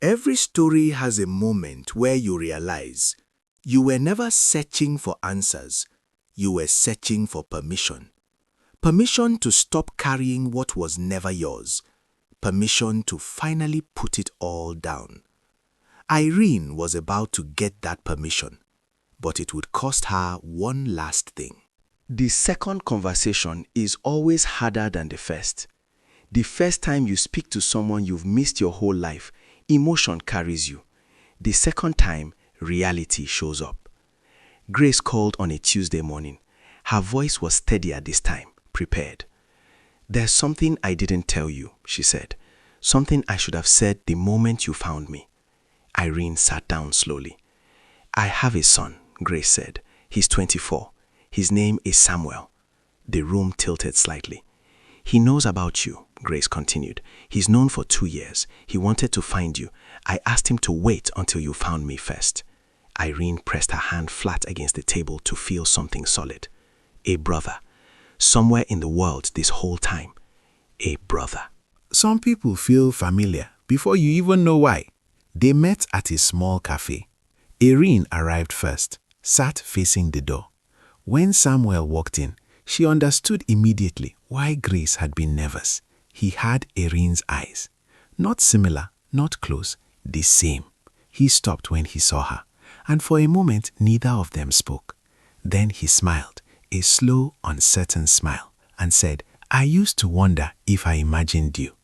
Every story has a moment where you realize you were never searching for answers, you were searching for permission. Permission to stop carrying what was never yours. Permission to finally put it all down. Irene was about to get that permission, but it would cost her one last thing. The second conversation is always harder than the first. The first time you speak to someone you've missed your whole life, emotion carries you. The second time, reality shows up. Grace called on a Tuesday morning. Her voice was steadier this time, prepared. "There's something I didn't tell you," she said. "Something I should have said the moment you found me." Irene sat down slowly. "I have a son," Grace said. "He's 24. His name is Samuel." The room tilted slightly. "He knows about you," Grace continued. "He's known for 2 years. He wanted to find you. I asked him to wait until you found me first." Irene pressed her hand flat against the table to feel something solid. A brother. Somewhere in the world this whole time. A brother. Some people feel familiar before you even know why. They met at a small cafe. Irene arrived first, sat facing the door. When Samuel walked in, she understood immediately why Grace had been nervous. He had Irene's eyes. Not similar, not close, the same. He stopped when he saw her, and for a moment neither of them spoke. Then he smiled, a slow, uncertain smile, and said, "I used to wonder if I imagined you."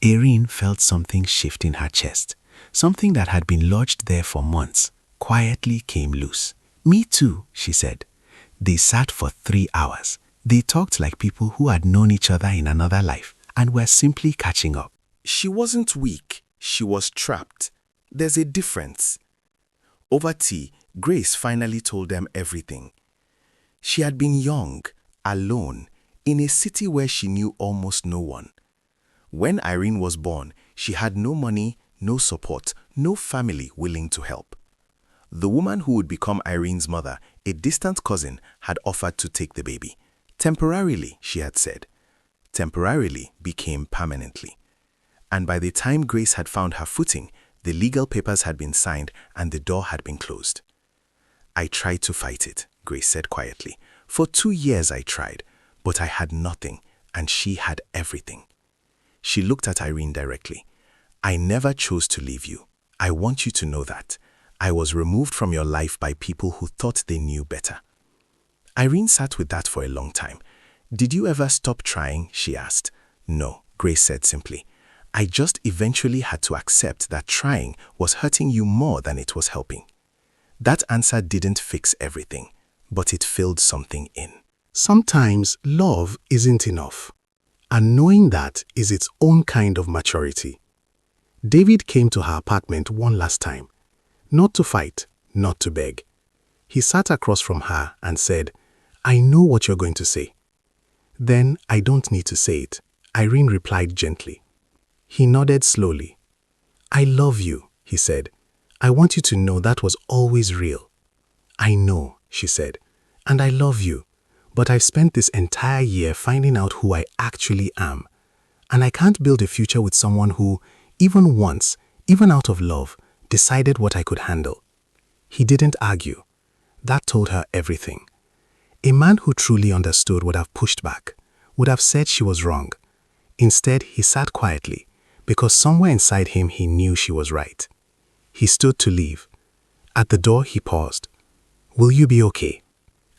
Irene felt something shift in her chest. Something that had been lodged there for months quietly came loose. "Me too," she said. They sat for 3 hours. They talked like people who had known each other in another life and were simply catching up. She wasn't weak, she was trapped. There's a difference. Over tea, Grace finally told them everything. She had been young, alone, in a city where she knew almost no one. When Irene was born, she had no money, no support, no family willing to help. The woman who would become Irene's mother, a distant cousin, had offered to take the baby. Temporarily, she had said. Temporarily became permanently. And by the time Grace had found her footing, the legal papers had been signed and the door had been closed. "I tried to fight it," Grace said quietly. "For 2 years I tried, but I had nothing and she had everything." She looked at Irene directly. "I never chose to leave you. I want you to know that. I was removed from your life by people who thought they knew better." Irene sat with that for a long time. "Did you ever stop trying?" she asked. "No," Grace said simply. "I just eventually had to accept that trying was hurting you more than it was helping." That answer didn't fix everything, but it filled something in. Sometimes love isn't enough, and knowing that is its own kind of maturity. David came to her apartment one last time, not to fight, not to beg. He sat across from her and said, "I know what you're going to say." "Then I don't need to say it," Irene replied gently. He nodded slowly. "I love you," he said. "I want you to know that was always real." "I know," she said, "and I love you, but I've spent this entire year finding out who I actually am, and I can't build a future with someone who, even once, even out of love, decided what I could handle." He didn't argue. That told her everything. A man who truly understood would have pushed back, would have said she was wrong. Instead, he sat quietly, because somewhere inside him he knew she was right. He stood to leave. At the door, he paused. "Will you be okay?"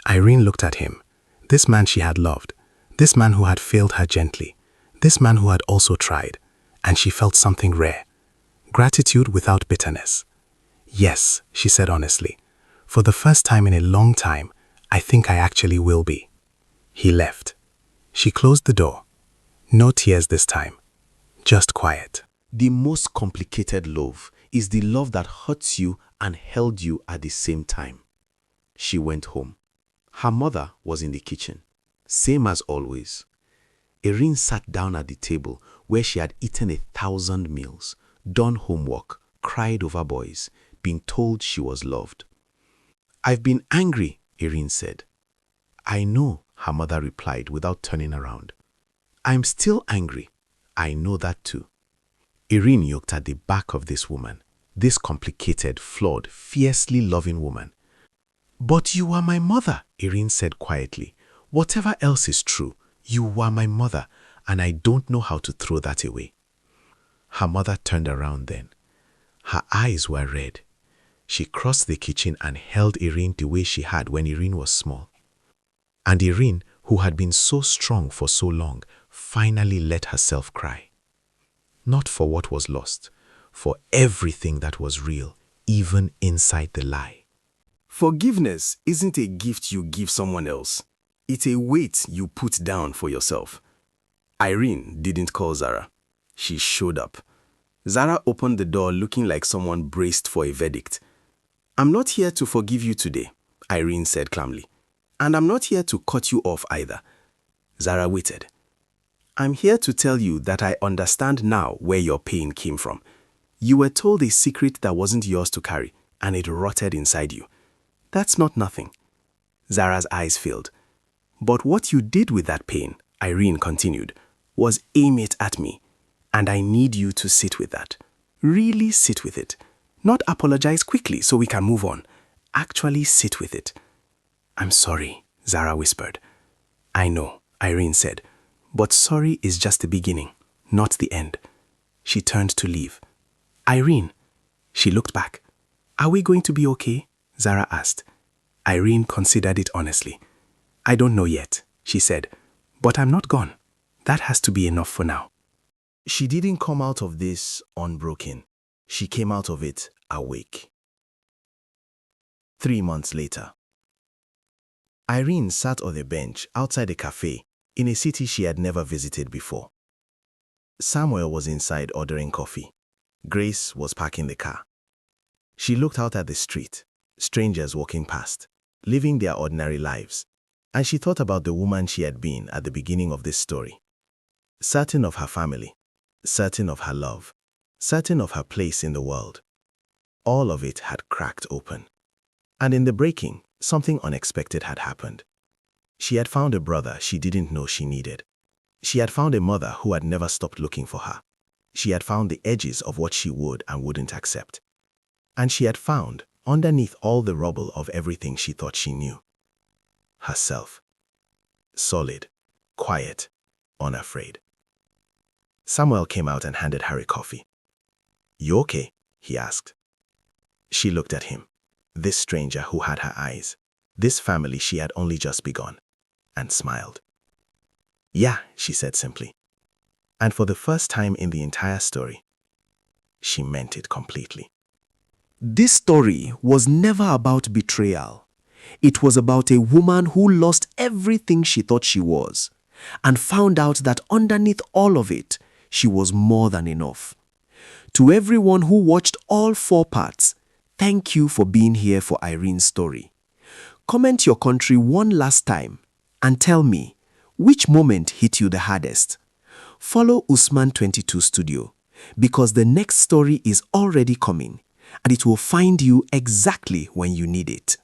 Irene looked at him. This man she had loved. This man who had failed her gently. This man who had also tried. And she felt something rare. Gratitude without bitterness. "Yes," she said honestly. "For the first time in a long time, I think I actually will be." He left. She closed the door. No tears this time. Just quiet. The most complicated love is the love that hurts you and held you at the same time. She went home. Her mother was in the kitchen, same as always. Irene sat down at the table where she had eaten 1,000 meals, done homework, cried over boys, been told she was loved. "I've been angry," Irene said. "I know," her mother replied without turning around. "I'm still angry. I know that too." Irene looked at the back of this woman, this complicated, flawed, fiercely loving woman. "But you are my mother," Irene said quietly. "Whatever else is true, you are my mother, and I don't know how to throw that away." Her mother turned around then. Her eyes were red. She crossed the kitchen and held Irene the way she had when Irene was small. And Irene, who had been so strong for so long, finally let herself cry. Not for what was lost, for everything that was real, even inside the lie. Forgiveness isn't a gift you give someone else. It's a weight you put down for yourself. Irene didn't call Zara. She showed up. Zara opened the door looking like someone braced for a verdict. "I'm not here to forgive you today," Irene said calmly. "And I'm not here to cut you off either." Zara waited. "I'm here to tell you that I understand now where your pain came from. You were told a secret that wasn't yours to carry, and it rotted inside you. That's not nothing." Zara's eyes filled. "But what you did with that pain," Irene continued, "was aim it at me. And I need you to sit with that. Really sit with it. Not apologize quickly so we can move on. Actually sit with it." "I'm sorry," Zara whispered. "I know," Irene said. "But sorry is just the beginning, not the end." She turned to leave. "Irene." She looked back. "Are we going to be okay?" Zara asked. Irene considered it honestly. "I don't know yet," she said. "But I'm not gone. That has to be enough for now." She didn't come out of this unbroken. She came out of it awake. 3 months later. Irene sat on a bench outside a cafe in a city she had never visited before. Samuel was inside ordering coffee. Grace was parking the car. She looked out at the street, strangers walking past, living their ordinary lives, and she thought about the woman she had been at the beginning of this story. Certain of her family, certain of her love, certain of her place in the world. All of it had cracked open. And in the breaking, something unexpected had happened. She had found a brother she didn't know she needed. She had found a mother who had never stopped looking for her. She had found the edges of what she would and wouldn't accept. And she had found, underneath all the rubble of everything she thought she knew, herself. Solid, quiet, unafraid. Samuel came out and handed her a coffee. "You okay?" he asked. She looked at him, this stranger who had her eyes, this family she had only just begun, and smiled. "Yeah," she said simply. And for the first time in the entire story, she meant it completely. This story was never about betrayal. It was about a woman who lost everything she thought she was, and found out that underneath all of it, she was more than enough. To everyone who watched all 4 parts, thank you for being here for Irene's story. Comment your country one last time and tell me, which moment hit you the hardest? Follow Usman22 Studio, because the next story is already coming, and it will find you exactly when you need it.